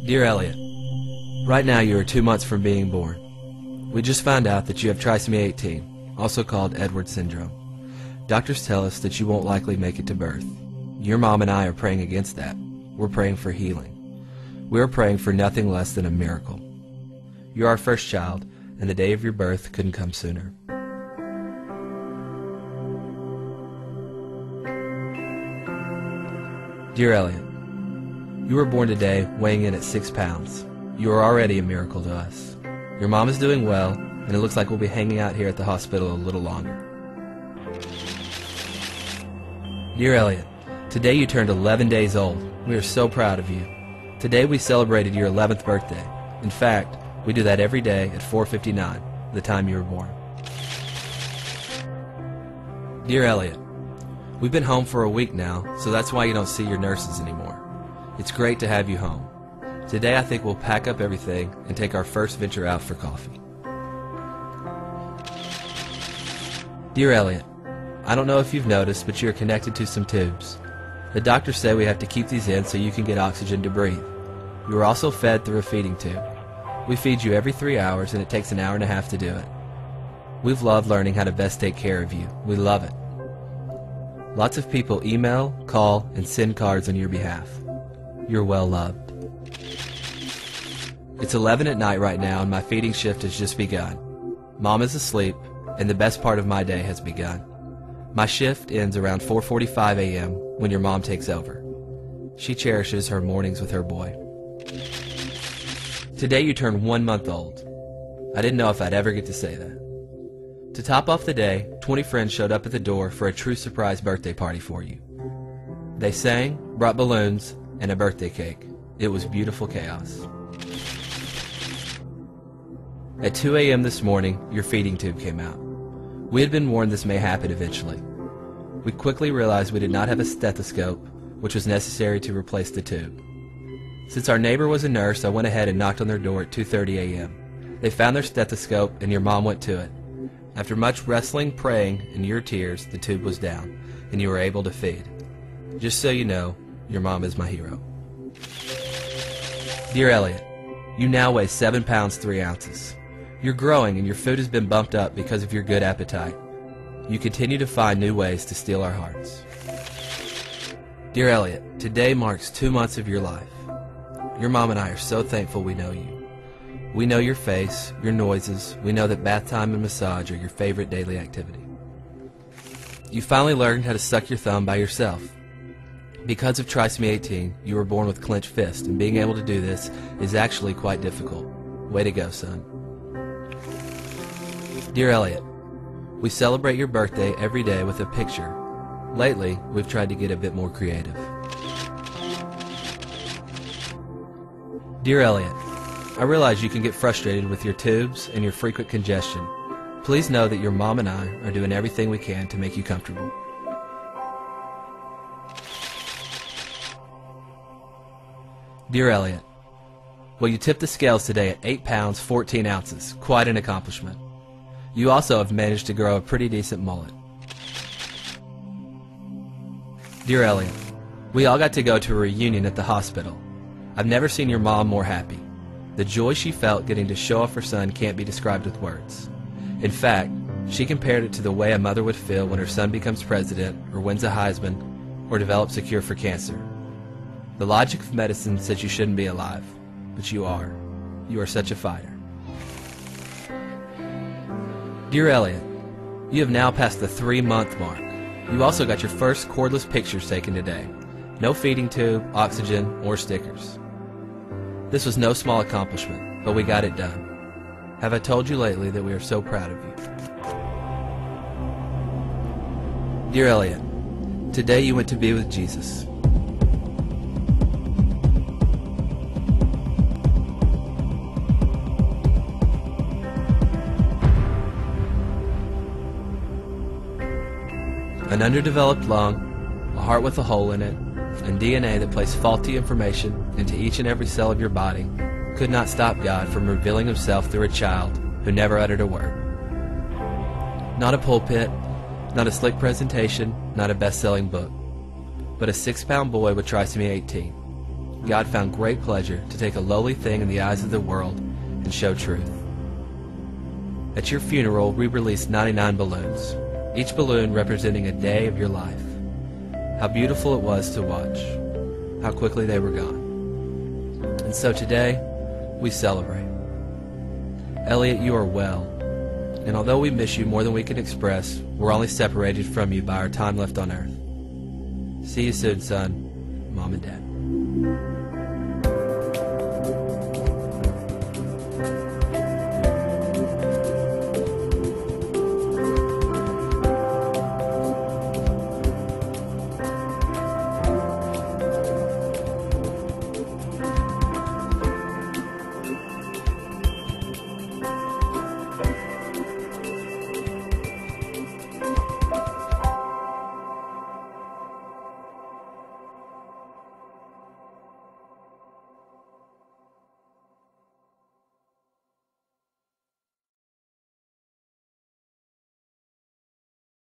Dear Elliot, right now you are 2 months from being born. We just found out that you have trisomy 18, also called Edwards syndrome. Doctors tell us that you won't likely make it to birth. Your mom and I are praying against that. We're praying for healing. We are praying for nothing less than a miracle. You're our first child, and the day of your birth couldn't come sooner. Dear Elliot, you were born today weighing in at 6 pounds. You are already a miracle to us. Your mom is doing well, and it looks like we'll be hanging out here at the hospital a little longer. Dear Elliot, today you turned 11 days old. We are so proud of you. Today we celebrated your 11th birthday. In fact, we do that every day at 4:59, the time you were born. Dear Elliot, we've been home for a week now, so that's why you don't see your nurses anymore. It's great to have you home. Today I think we'll pack up everything and take our first venture out for coffee. Dear Elliot, I don't know if you've noticed, but you're connected to some tubes. The doctors say we have to keep these in so you can get oxygen to breathe. You are also fed through a feeding tube. We feed you every 3 hours, and it takes an hour and a half to do it. We've loved learning how to best take care of you. We love it. Lots of people email, call, and send cards on your behalf. You're well loved. It's 11 at night right now, and my feeding shift has just begun. Mom is asleep, and the best part of my day has begun. My shift ends around 4:45 a.m. when your mom takes over. She cherishes her mornings with her boy. Today you turn 1 month old. I didn't know if I'd ever get to say that. To top off the day, 20 friends showed up at the door for a true surprise birthday party for you. They sang, brought balloons, and a birthday cake. It was beautiful chaos. At 2 a.m. this morning, your feeding tube came out. We had been warned this may happen eventually. We quickly realized we did not have a stethoscope, which was necessary to replace the tube. Since our neighbor was a nurse, I went ahead and knocked on their door at 2:30 a.m. They found their stethoscope, and your mom went to it. After much wrestling, praying, and your tears, the tube was down, and you were able to feed. Just so you know, your mom is my hero. Dear Elliot, you now weigh 7 pounds 3 ounces. You're growing, and your food has been bumped up because of your good appetite. You continue to find new ways to steal our hearts. Dear Elliot, today marks 2 months of your life. Your mom and I are so thankful we know you. We know your face, your noises. We know that bath time and massage are your favorite daily activity. You finally learned how to suck your thumb by yourself. Because of trisomy 18, you were born with clenched fists, and being able to do this is actually quite difficult. Way to go, son. Dear Elliot, we celebrate your birthday every day with a picture. Lately, we've tried to get a bit more creative. Dear Elliot, I realize you can get frustrated with your tubes and your frequent congestion. Please know that your mom and I are doing everything we can to make you comfortable. Dear Elliot, well, you tipped the scales today at 8 pounds 14 ounces. Quite an accomplishment. You also have managed to grow a pretty decent mullet. Dear Elliot, we all got to go to a reunion at the hospital. I've never seen your mom more happy. The joy she felt getting to show off her son can't be described with words. In fact, she compared it to the way a mother would feel when her son becomes president, or wins a Heisman, or develops a cure for cancer. The logic of medicine says you shouldn't be alive, but you are. You are such a fighter. Dear Elliot, you have now passed the 3-month mark. You also got your first cordless pictures taken today. No feeding tube, oxygen, or stickers. This was no small accomplishment, but we got it done. Have I told you lately that we are so proud of you? Dear Elliot, today you went to be with Jesus. An underdeveloped lung, a heart with a hole in it, and DNA that placed faulty information into each and every cell of your body could not stop God from revealing himself through a child who never uttered a word. Not a pulpit, not a slick presentation, not a best-selling book, but a 6-pound boy with trisomy 18. God found great pleasure to take a lowly thing in the eyes of the world and show truth. At your funeral, we released 99 balloons, each balloon representing a day of your life. How beautiful it was to watch, how quickly they were gone. And so today, we celebrate. Elliot, you are well, and although we miss you more than we can express, we're only separated from you by our time left on earth. See you soon, son, Mom and Dad.